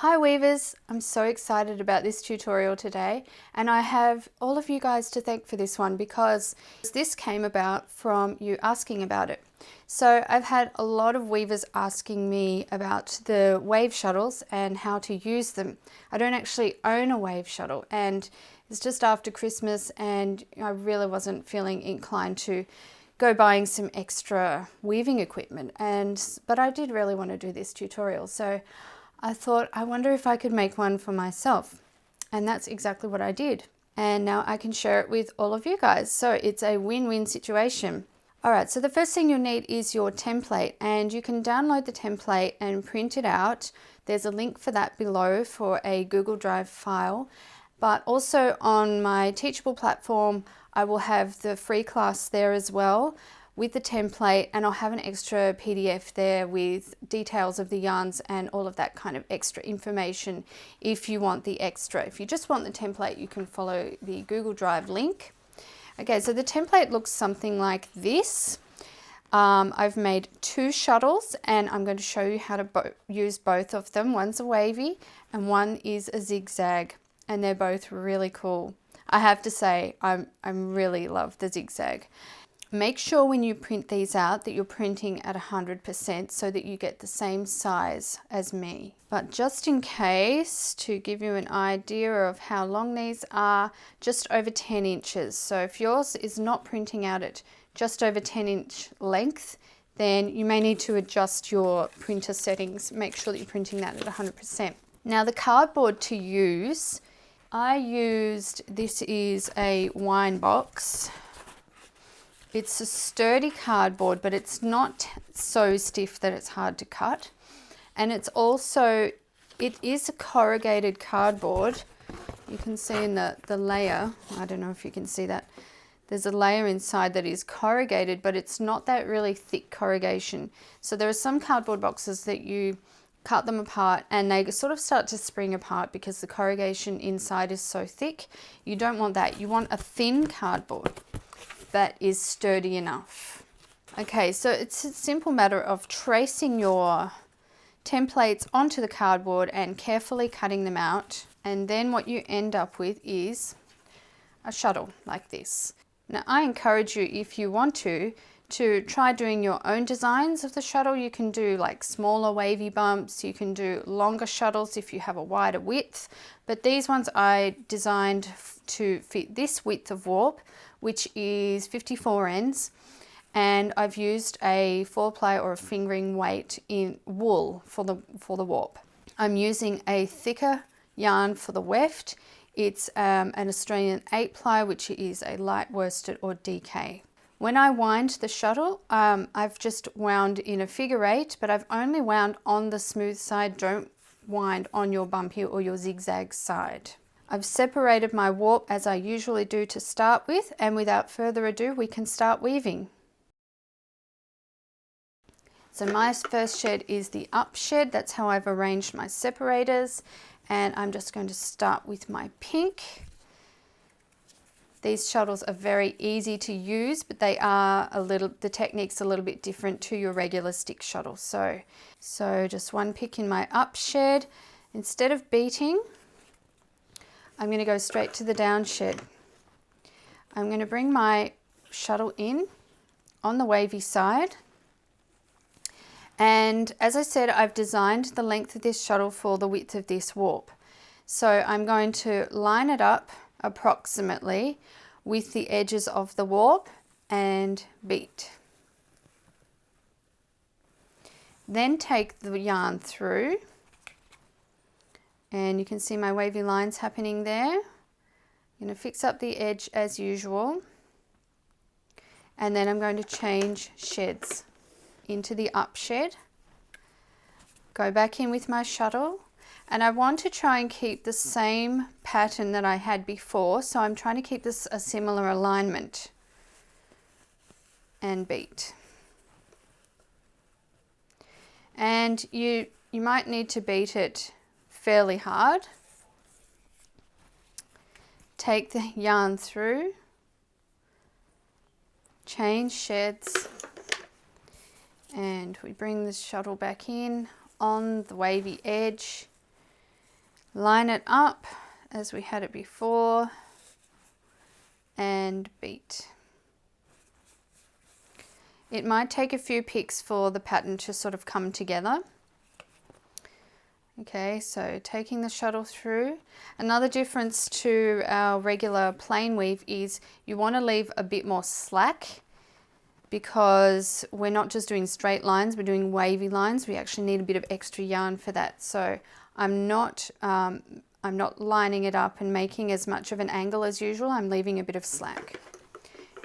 Hi weavers, I'm so excited about this tutorial today, and I have all of you guys to thank for this one because this came about from you asking about it. So I've had a lot of weavers asking me about the wave shuttles and how to use them. I don't actually own a wave shuttle, and it's just after Christmas and I really wasn't feeling inclined to go buying some extra weaving equipment, but I did really want to do this tutorial. So I thought, I wonder if I could make one for myself. And that's exactly what I did. And now I can share it with all of you guys. So it's a win-win situation. All right, so the first thing you'll need is your template, and you can download the template and print it out. There's a link for that below for a Google Drive file. But also on my Teachable platform, I will have the free class there as well with the template, and I'll have an extra PDF there with details of the yarns and all of that kind of extra information if you want the extra. If you just want the template, you can follow the Google Drive link. Okay, so the template looks something like this. I've made 2 shuttles, and I'm going to show you how to use both of them. One's a wavy and one is a zigzag, and they're both really cool. I have to say, I really love the zigzag. Make sure when you print these out that you're printing at 100% so that you get the same size as me. But just in case, to give you an idea of how long these are, just over 10 inches. So if yours is not printing out at just over 10-inch length, then you may need to adjust your printer settings. Make sure that you're printing that at 100%. Now the cardboard to use, this is a wine box. It's a sturdy cardboard, but it's not so stiff that it's hard to cut. And it is a corrugated cardboard. You can see in the layer, I don't know if you can see that, there's a layer inside that is corrugated, but it's not that really thick corrugation. So there are some cardboard boxes that you cut them apart and they sort of start to spring apart because the corrugation inside is so thick. You don't want that. You want a thin cardboard that is sturdy enough. Okay, so it's a simple matter of tracing your templates onto the cardboard and carefully cutting them out, and then what you end up with is a shuttle like this. Now I encourage you, if you want to try doing your own designs of the shuttle. You can do like smaller wavy bumps, you can do longer shuttles if you have a wider width, but these ones I designed to fit this width of warp, which is 54 ends, and I've used a 4-ply or a fingering weight in wool for the warp. I'm using a thicker yarn for the weft. It's an Australian 8-ply, which is a light worsted or DK. When I wind the shuttle, I've just wound in a figure 8, but I've only wound on the smooth side. Don't wind on your bumpy or your zigzag side. I've separated my warp as I usually do to start with, and without further ado, we can start weaving. So my first shed is the up shed. That's how I've arranged my separators, and I'm just going to start with my pink. These shuttles are very easy to use, but the technique's a little bit different to your regular stick shuttle. So just one pick in my up shed. Instead of beating, I'm going to go straight to the down shed. I'm going to bring my shuttle in on the wavy side. And as I said, I've designed the length of this shuttle for the width of this warp. So I'm going to line it up approximately with the edges of the warp and beat. Then take the yarn through, and you can see my wavy lines happening there. I'm going to fix up the edge as usual, and then I'm going to change sheds into the up shed, go back in with my shuttle, and I want to try and keep the same pattern that I had before, so I'm trying to keep this a similar alignment, and beat. And you might need to beat it fairly hard. Take the yarn through, change sheds, and we bring the shuttle back in on the wavy edge, line it up as we had it before and beat. It might take a few picks for the pattern to sort of come together. Okay, so taking the shuttle through. Another difference to our regular plain weave is you want to leave a bit more slack, because we're not just doing straight lines, we're doing wavy lines. We actually need a bit of extra yarn for that. So I'm not lining it up and making as much of an angle as usual. I'm leaving a bit of slack.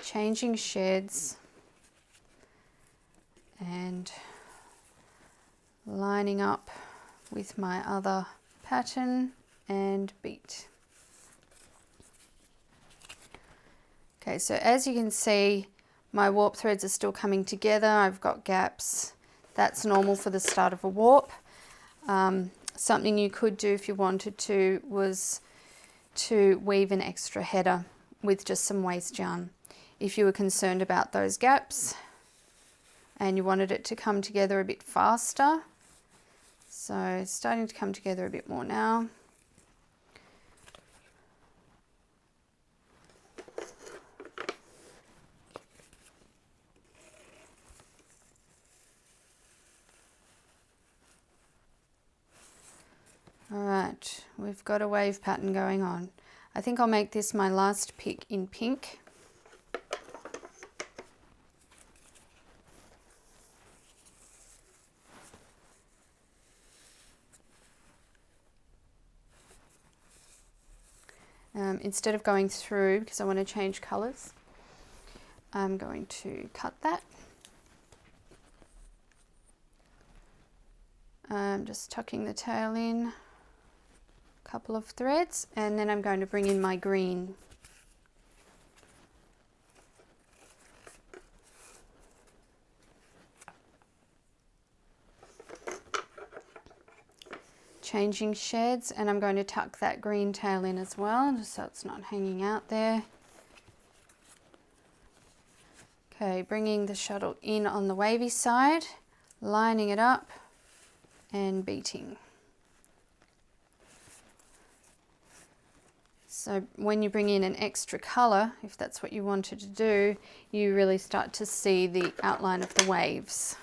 Changing sheds and lining up with my other pattern and beat. Okay, so as you can see, my warp threads are still coming together. I've got gaps. That's normal for the start of a warp. Something you could do if you wanted to was to weave an extra header with just some waste yarn. If you were concerned about those gaps and you wanted it to come together a bit faster. So it's starting to come together a bit more now. Alright, we've got a wave pattern going on. I think I'll make this my last pick in pink. Instead of going through, because I want to change colours, I'm going to cut that. I'm just tucking the tail in, a couple of threads, and then I'm going to bring in my green. Changing sheds, and I'm going to tuck that green tail in as well, just so it's not hanging out there. Okay, bringing the shuttle in on the wavy side, lining it up and beating. So when you bring in an extra colour, if that's what you wanted to do, you really start to see the outline of the waves.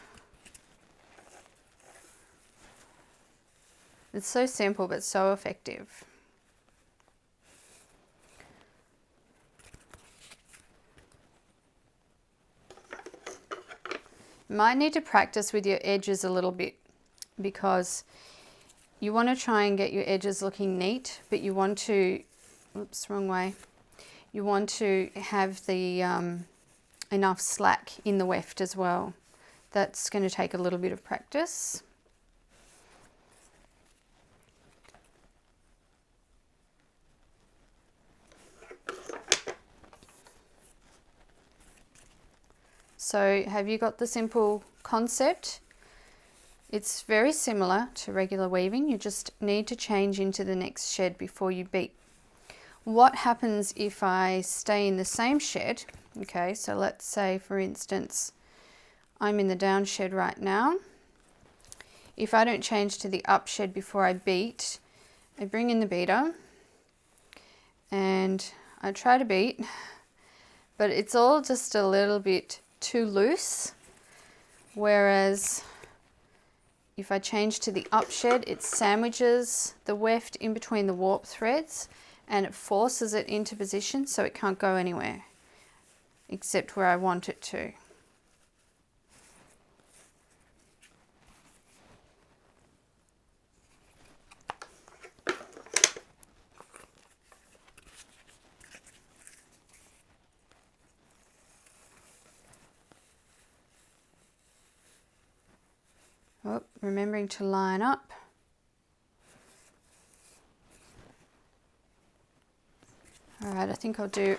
It's so simple but so effective. You might need to practice with your edges a little bit, because you want to try and get your edges looking neat, but you want to, oops, wrong way. You want to have the enough slack in the weft as well. That's going to take a little bit of practice. So have you got the simple concept? It's very similar to regular weaving. You just need to change into the next shed before you beat. What happens if I stay in the same shed? Okay, so let's say, for instance, I'm in the down shed right now. If I don't change to the up shed before I beat, I bring in the beater and I try to beat, but it's all just a little bit too loose, whereas if I change to the up shed, it sandwiches the weft in between the warp threads and it forces it into position so it can't go anywhere except where I want it to. Oh, remembering to line up. Alright, I think I'll do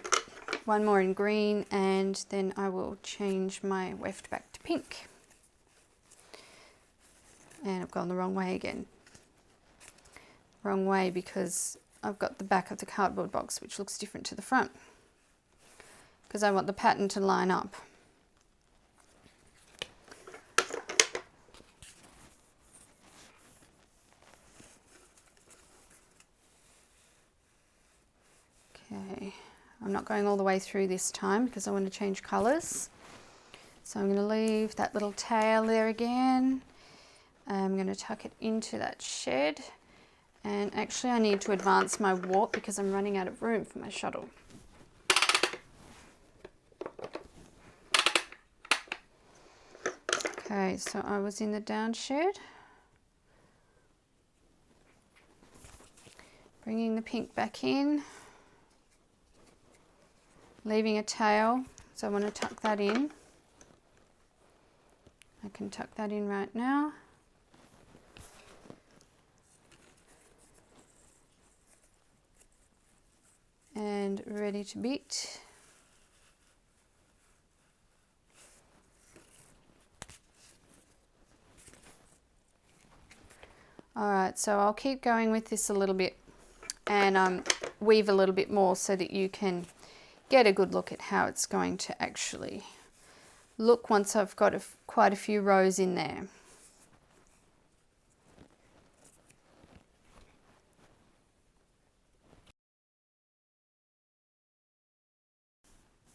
one more in green and then I will change my weft back to pink. And I've gone the wrong way again. Wrong way because I've got the back of the cardboard box which looks different to the front, because I want the pattern to line up. Okay, I'm not going all the way through this time because I want to change colours. So I'm going to leave that little tail there again. I'm going to tuck it into that shed. And actually I need to advance my warp because I'm running out of room for my shuttle. Okay, so I was in the down shed. Bringing the pink back in. Leaving a tail, so I want to tuck that in. I can tuck that in right now. And ready to beat. Alright, so I'll keep going with this a little bit and weave a little bit more so that you can get a good look at how it's going to actually look once I've got quite a few rows in there.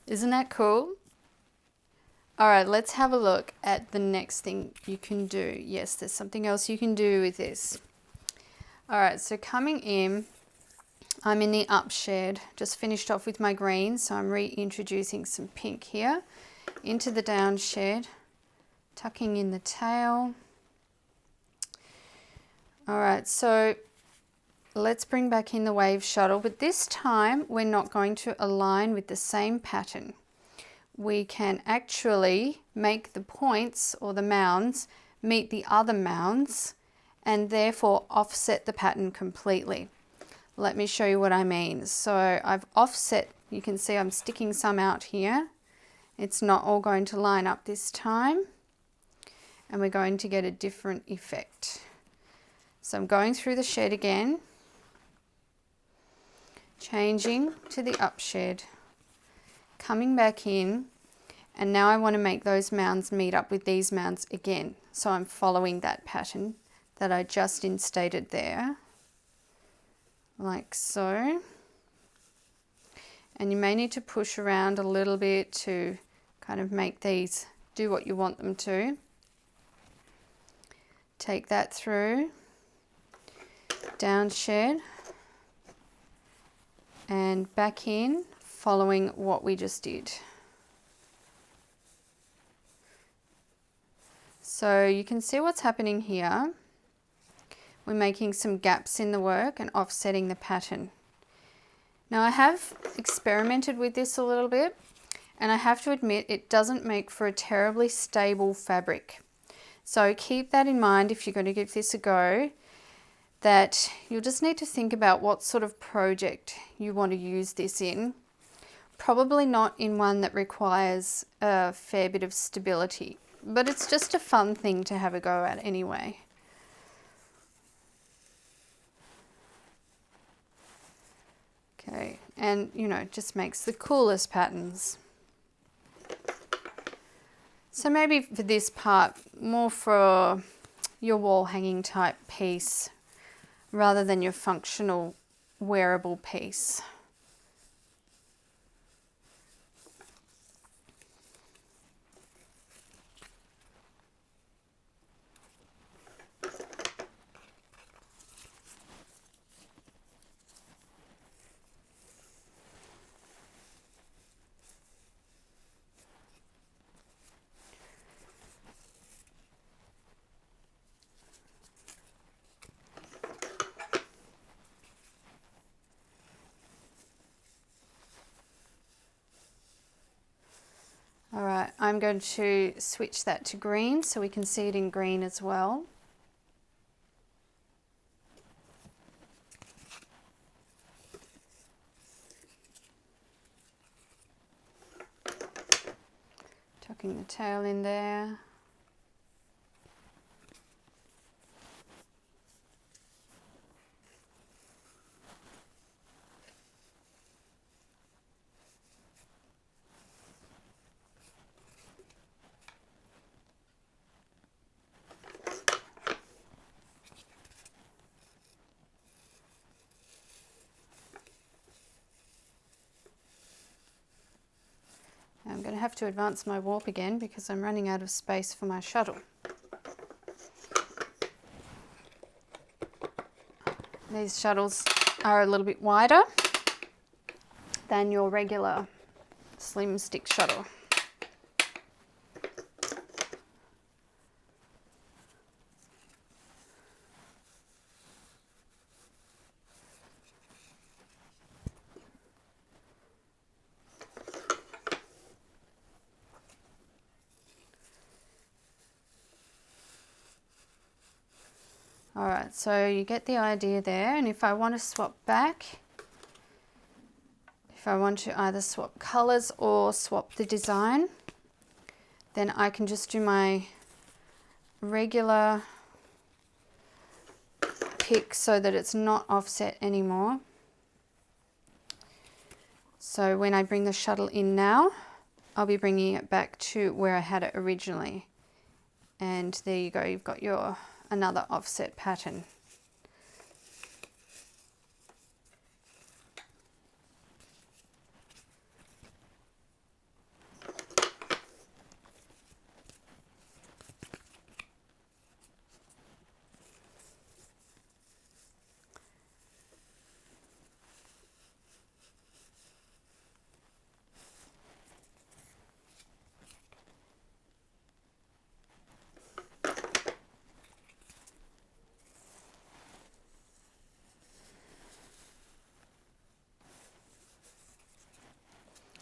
Isn't that cool? Alright, let's have a look at the next thing you can do. Yes, there's something else you can do with this. Alright, so coming in, I'm in the up shed, just finished off with my green, so I'm reintroducing some pink here into the down shed, tucking in the tail. Alright, so let's bring back in the wave shuttle, but this time we're not going to align with the same pattern. We can actually make the points or the mounds meet the other mounds and therefore offset the pattern completely. Let me show you what I mean. So I've offset, you can see I'm sticking some out here. It's not all going to line up this time and we're going to get a different effect. So I'm going through the shed again, changing to the up shed, coming back in, and now I want to make those mounds meet up with these mounds again. So I'm following that pattern that I just instated there, like so. And you may need to push around a little bit to kind of make these do what you want them to. Take that through, down shed, and back in, following what we just did. So you can see what's happening here. We're making some gaps in the work and offsetting the pattern. Now I have experimented with this a little bit and I have to admit it doesn't make for a terribly stable fabric. So keep that in mind if you're going to give this a go, that you'll just need to think about what sort of project you want to use this in. Probably not in one that requires a fair bit of stability, but it's just a fun thing to have a go at anyway. Okay, and you know, it just makes the coolest patterns. So maybe for this part, more for your wall hanging type piece rather than your functional wearable piece. Alright, I'm going to switch that to green so we can see it in green as well. Tucking the tail in there. have to advance my warp again because I'm running out of space for my shuttle. These shuttles are a little bit wider than your regular slim stick shuttle. Alright, so you get the idea there, and if I want to swap back, if I want to either swap colours or swap the design, then I can just do my regular pick so that it's not offset anymore. So when I bring the shuttle in now, I'll be bringing it back to where I had it originally. And there you go, you've got your another offset pattern.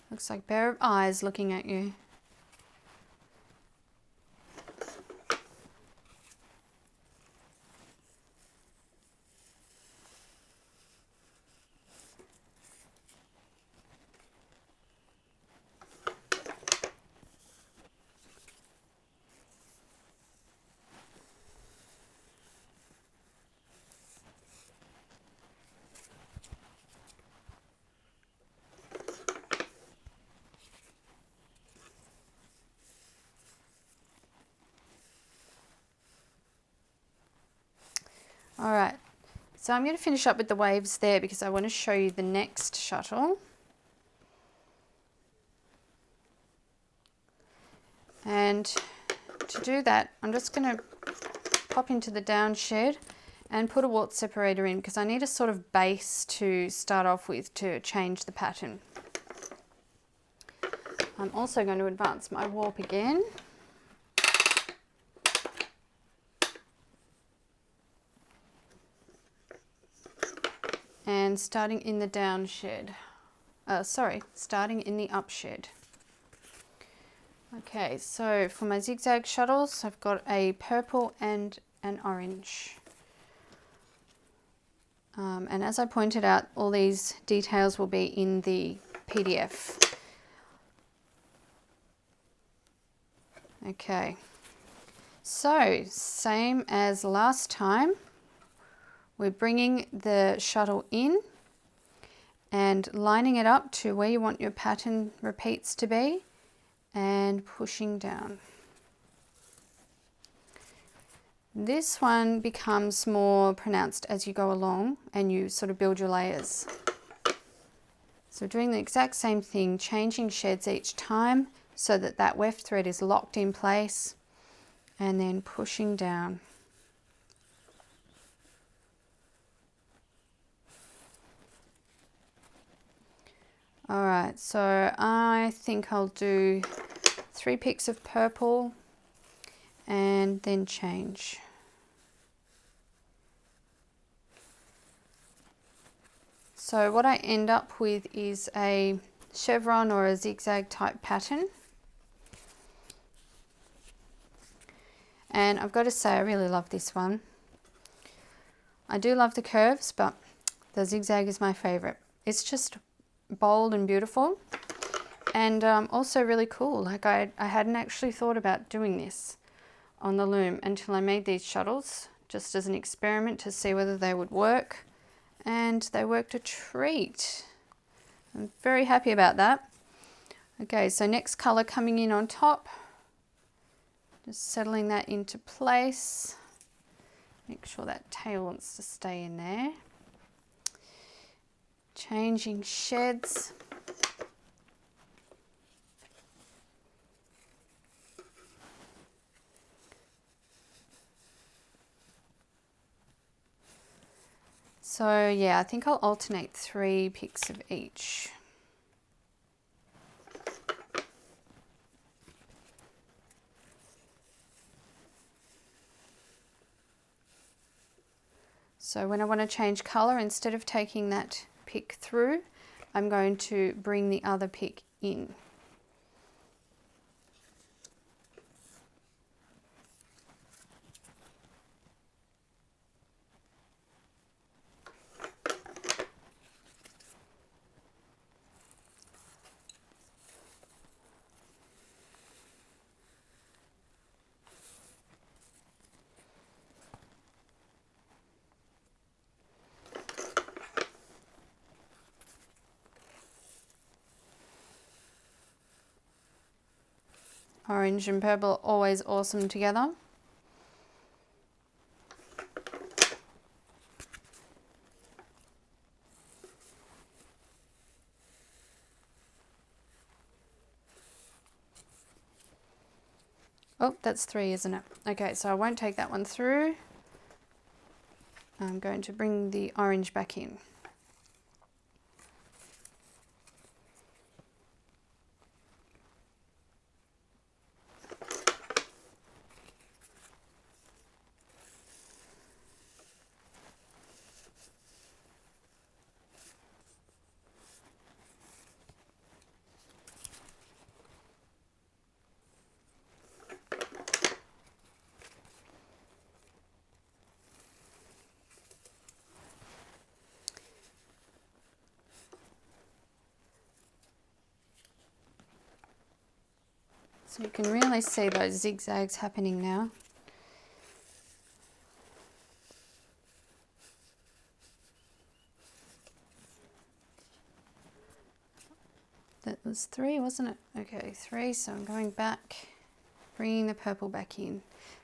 Looks like a pair of eyes looking at you. Alright, so I'm going to finish up with the waves there because I want to show you the next shuttle. And to do that, I'm just going to pop into the down shed and put a warp separator in because I need a sort of base to start off with to change the pattern. I'm also going to advance my warp again. And starting in the down shed, starting in the up shed. Okay, so for my zigzag shuttles, I've got a purple and an orange. And as I pointed out, all these details will be in the PDF. Okay, so same as last time. We're bringing the shuttle in and lining it up to where you want your pattern repeats to be and pushing down. This one becomes more pronounced as you go along and you sort of build your layers. So doing the exact same thing, changing sheds each time so that that weft thread is locked in place and then pushing down. Alright, so I think I'll do 3 picks of purple and then change. So what I end up with is a chevron or a zigzag type pattern. And I've got to say I really love this one. I do love the curves, but the zigzag is my favorite. It's just bold and beautiful and also really cool. Like I hadn't actually thought about doing this on the loom until I made these shuttles just as an experiment to see whether they would work, and they worked a treat. I'm very happy about that. Okay, so next color coming in on top, just settling that into place. Make sure that tail wants to stay in there. Changing sheds. So yeah, I think I'll alternate 3 picks of each. So when I want to change colour, instead of taking that pick through, I'm going to bring the other pick in. Orange and purple are always awesome together. Oh, that's 3, isn't it? Okay, so I won't take that one through. I'm going to bring the orange back in. So you can really see those zigzags happening now. That was 3, wasn't it? Okay, 3, so I'm going back, bringing the purple back in.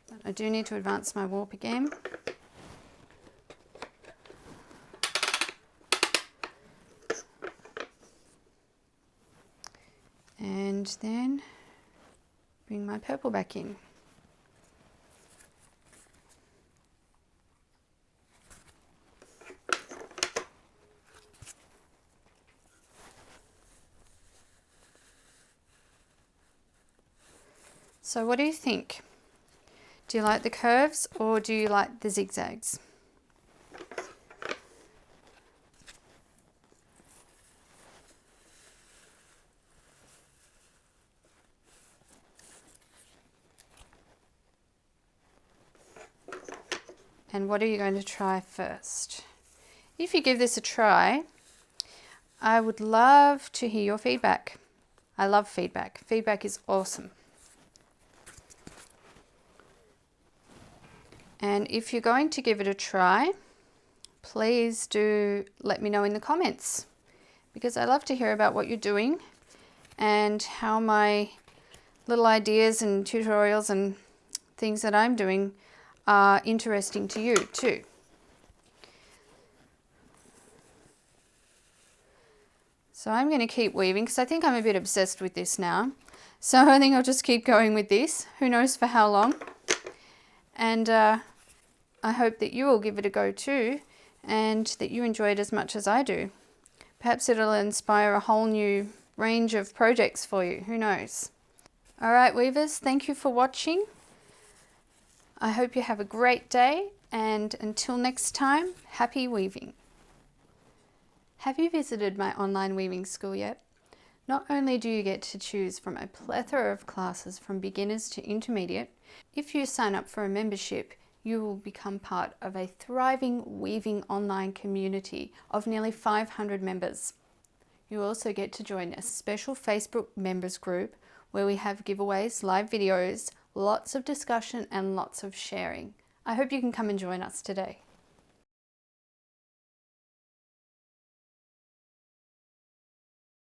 But I do need to advance my warp again. And then bring my purple back in. So what do you think? Do you like the curves or do you like the zigzags? And what are you going to try first? If you give this a try, I would love to hear your feedback. I love feedback. Feedback is awesome. And if you're going to give it a try, please do let me know in the comments, because I love to hear about what you're doing and how my little ideas and tutorials and things that I'm doing are interesting to you too. So I'm going to keep weaving because I think I'm a bit obsessed with this now. So I think I'll just keep going with this. Who knows for how long. And I hope that you will give it a go too, and that you enjoy it as much as I do. Perhaps it'll inspire a whole new range of projects for you. Who knows? All right, weavers, thank you for watching. I hope you have a great day, and until next time, happy weaving. Have you visited my online weaving school yet? Not only do you get to choose from a plethora of classes from beginners to intermediate, if you sign up for a membership, you will become part of a thriving weaving online community of nearly 500 members. You also get to join a special Facebook members group where we have giveaways, live videos, lots of discussion and lots of sharing. I hope you can come and join us today.